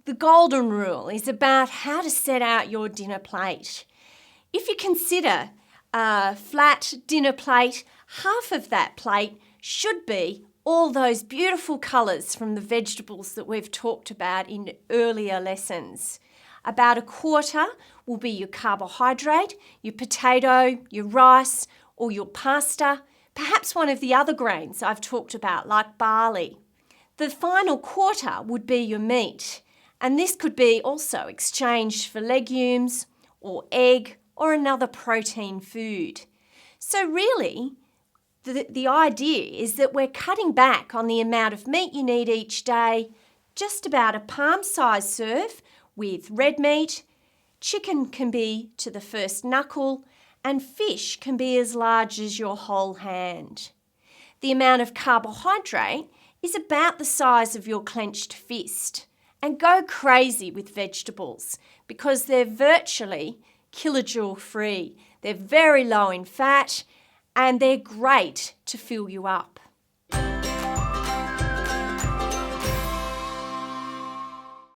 The golden rule is about how to set out your dinner plate. If you consider a flat dinner plate, half of that plate should be all those beautiful colours from the vegetables that we've talked about in earlier lessons. About a quarter will be your carbohydrate, your potato, your rice, or your pasta, perhaps one of the other grains I've talked about, like barley. The final quarter would be your meat, and this could be also exchanged for legumes or egg or another protein food. So really, the idea is that we're cutting back on the amount of meat you need each day, just about a palm-sized serve with red meat. Chicken can be to the first knuckle, and fish can be as large as your whole hand. The amount of carbohydrate is about the size of your clenched fist. And go crazy with vegetables because they're virtually kilojoule free. They're very low in fat and they're great to fill you up.